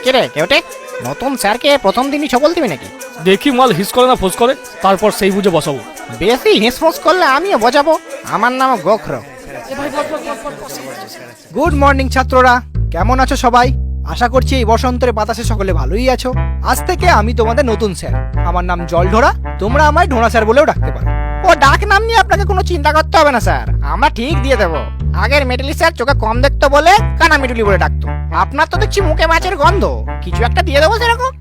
কিরে কেউটে, নতুন স্যারকে প্রথম দিনই ছবল দিবি নাকি? দেখি মাল হিস করে না ফোস করে, তারপর সেই বুঝে বসাবো। বেশি হিসফোস করলে আমিও বোঝাবো। আমার নাম গোখর। গুড মর্নিং ছাত্ররা, কেমন আছো সবাই? আশা করছি এই বসন্তের বাতাসে সকলে ভালোই আছো। আজ থেকে আমি তোমাদের নতুন স্যার। আমার নাম জলঢোরা, তোমরা আমায় ঢোড়া স্যার বলেও ডাকতে পারো। ও ডাক নাম নিয়ে আপনাকে কোনো চিন্তা করতে হবে না স্যার, আমরা ঠিক দিয়ে দেবো। আগের মেটালি স্যার চোখে কম দেখতো বলে কানা মেটুলি বলে ডাকতো। আপনার তো দেখছি মুখে মাছের গন্ধ, কিছু একটা দিয়ে দেবো সেরকম।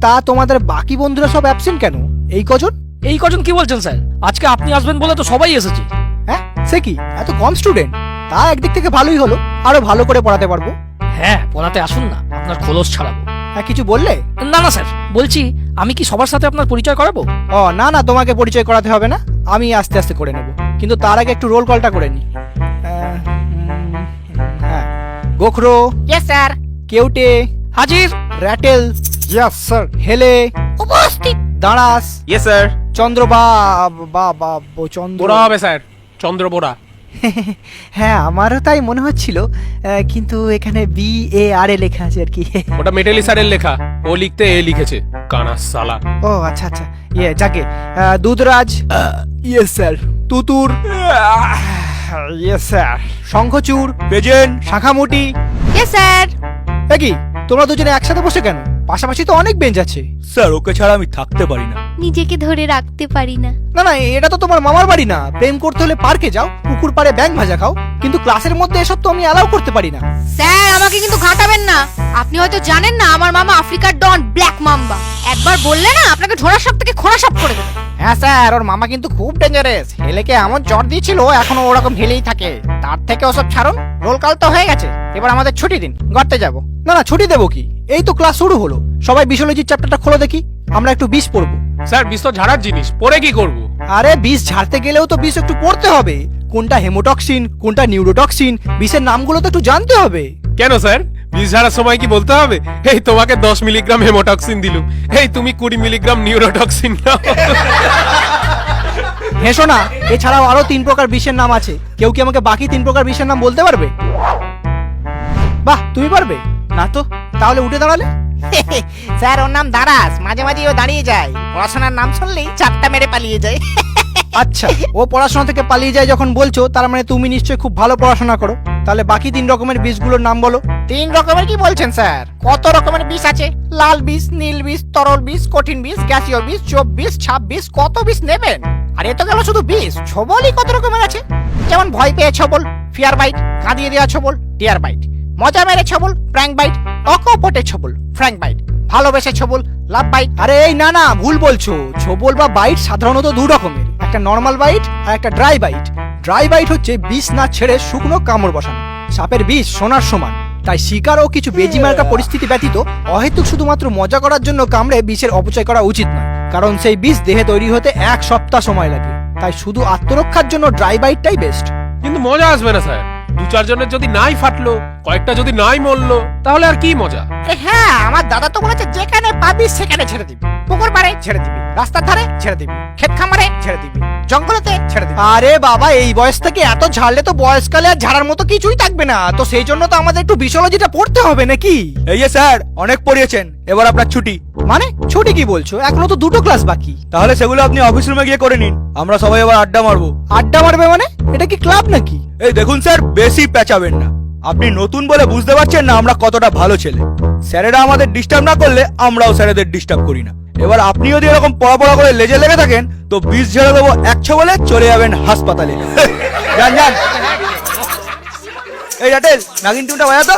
তা তোমাদের বাকি বন্ধুরা সব অ্যাবসেন্ট কেন? এই কজন কি বলছেন স্যার? আজকে আপনি আসবেন বলে তো সবাই এসেছে। হ্যাঁ, সে কি এত কম স্টুডেন্ট? তা একদিক থেকে ভালোই হলো, আরো ভালো করে পড়াতে পারবো। হ্যাঁ, পড়াতে আসুন না, আপনার খোলস ছাড়াবো। হ্যাঁ, কিছু বললে? না না স্যার, বলছি আমি কি সবার সাথে আপনার পরিচয় করাবো? ও না না, তোমাকে পরিচয় করাতে হবে না, আমি আস্তে আস্তে করে নেব। কিন্তু তার আগে একটু রোল কলটা করে নি। হ্যাঁ, গোখরো ইয়েস স্যার। কেউটে হাজির। Ratel yes sir. হেলে উপস্থিত। দাঁড়াস ইয়েস স্যার। চন্দ্র চন্দ্র বোরা হবে স্যার, চন্দ্র বোরা। হ্যাঁ, আমারও তাই মনে হচ্ছিল, কিন্তু এখানে BARA লেখা আছে আর কি। ওটা মেটালি স্যারের লেখা, ও লিখতে এ লিখেছে, কানা সালা। ও আচ্ছা আচ্ছা, যাকে দুধরাজ ইয়েস স্যার, তুতুর ইয়েস স্যার, শঙ্খচূড় বেজেন, শাখামুটি ইয়েস স্যার। কি তোমরা দুজনে একসাথে বসে কেন? পাশাপাশি তো অনেক বেঞ্চ আছে। স্যার, ওকে ছাড়া আমি থাকতে পারি না। নিজেকে ধরে রাখতে পারি না। না না, এটা তো তোমার মামার বাড়ি না। প্রেম করতে হলে পার্কে যাও, পুকুর পাড়ে ব্যাঙ ভাজা খাও, কিন্তু ক্লাসের মধ্যে এসব তো আমি অ্যালাউ করতে পারি না। স্যার, আমাকে কিন্তু ঘাটাবেন না। আপনি হয়তো জানেন না, আমার মামা আফ্রিকার ডন ব্ল্যাক মাম্বা। একবার বললে না, আপনাকে ঝোড়া সাপ থেকে খোঁড়া সাপ করে দেবে। হ্যাঁ স্যার, ওর মামা কিন্তু খুব ডেঞ্জারাস। হেলেকে এমন চড় দিয়েছিল, এখনো ওরকম ঢেলেই থাকে। তার থেকে ওসব ছাড়ুন, রোল কল তো হয়ে গেছে, এবার আমাদের ছুটি দিন, গড়তে যাব। না না, ছুটি দেবো কি? এই তো ক্লাস শুরু হলো। সবাই বিশোলজির চ্যাপ্টারটা খোলো দেখি, আমরা একটু বিষ পড়বো। স্যার, বিষ তো ঝাড়ার জিনিস, পরে কি করব? আরে বিষ ঝাড়তে গেলেও তো বিষ একটু পড়তে হবে। কোনটা হেমোটক্সিন, কোনটা নিউরোটক্সিন, বিষের নামগুলো তো একটু জানতে হবে। কেন স্যার, বিষ ঝাড়ার সময় কি বলতে হবে, এই তোমাকে 10 মিলিগ্রাম হেমোটক্সিন দিলুম, এই তুমি 20 মিলিগ্রাম নিউরোটক্সিন নাও? হেসো না, এছাড়াও আরো 3 প্রকার বিষের নাম আছে। কেউ কি আমাকে বাকি 3 প্রকার বিষের নাম বলতে পারবে? বাহ, তুমি পারবে না তো? তাহলে উঠে দাঁড়ালে। স্যার, ওর নাম দারাস, মাঝে মাঝে ও দাঁড়িয়ে যায়। পড়াশোনার নাম শুনলেই চাপটা মেরে পালিয়ে যায়। আচ্ছা, ও পড়াশোনা থেকে পালিয়ে যায় যখন বলছো, তার মানে তুমি নিশ্চয়ই খুব ভালো পড়াশোনা করো। তাহলে বাকি 3 রকমের বিষগুলোর নাম বলো। 3 রকমের কি বলছেন স্যার? কত রকমের বিষ আছে? লাল বিষ, নীল বিষ, তরল বিষ, কঠিন বিষ, গ্যাসীয় বিষ, চোপ বিষ, ছাপ বিষ, কত বিষ নেবেন? আর এ তো গেল শুধু বিষ। ছবলই কত রকমের আছে, যেমন ভয় পেয়ে ছবল, ফিয়ার বাইট, কাঁদিয়ে দেওয়া ছবল, ডিয়ার বাইট, মজা মেরে ছবল, প্র্যাঙ্ক বাইট, অকপটে ছবল, ফ্র্যাঙ্ক বাইট, ভালোবেসে ছবল, লাভ বাইট। আরে এই না না, ভুল বলছো। ছবল বা বাইট সাধারণত 2 রকমের, একটা নর্মাল বাইট আর একটা ড্রাই বাইট। ড্রাই বাইট হচ্ছে বিষ না ছেড়ে শুকনো কামড় বসানো। সাপের বিষ সোনার সমান, তাই শিকার ও কিছু বেজিমার্কা পরিস্থিতি ব্যতীত অহেতুক শুধুমাত্র মজা করার জন্য কামড়ে বিষের অপচয় করা উচিত নয়, কারণ সেই বিষ দেহে তৈরি হতে 1 সপ্তাহ সময় লাগে। তাই শুধু আত্মরক্ষার জন্য ড্রাই বাইটটাই বেস্ট। কিন্তু মজা আসবে না স্যার, 2-4 জনের যদি নাই ফাটলো, কয়েকটা যদি নাই মরলো, তাহলে আর কি মজা? হ্যাঁ, আমার দাদা তো বলেছে যেখানে পাবি সেখানে ছেড়ে দিবি। পুকুর পাড়ে ছেড়ে দিবি, রাস্তার ধারে ছেড়ে দিবি, ক্ষেত খামারে ছেড়ে দিবি, জঙ্গলেতে ছেড়ে দিবি। আরে বাবা, এই বয়স থেকে এত ঝাড়লে তো বয়সকালে আর ঝাড়ার মতো কিছুই থাকবে না। তো সেই জন্য তো আমাদের একটু বিশোলজিটা পড়তে হবে নাকি? এই যে স্যার, অনেক পড়িয়েছেন, এবার আপনার ছুটি। মানে ছুটি কি বলছো? এখনো তো 2টো ক্লাস বাকি। তাহলে সেগুলো আপনি অফিস রুমে গিয়ে করে নিন, আমরা সবাই এবার আড্ডা মারবো। আড্ডা মারবে মানে? এটা কি ক্লাব নাকি? এই দেখুন স্যার, বেশি পেঁচাবেন না। আপনি নতুন বলে বুঝতে পারছেন না আমরা কতটা ভালো ছেলে। স্যারেরা আমাদের ডিস্টার্ব না করলে আমরাও স্যারেদের ডিস্টার্ব করি না। এবার আপনি যদি এরকম পড়া করে লেজে লেগে থাকেন, তো বিষ ঝেড়ে দেবো 1 বলে চলে যাবেন হাসপাতালে। যান যান। এই রাটেল, নাগিন টুনটা বাজা তো।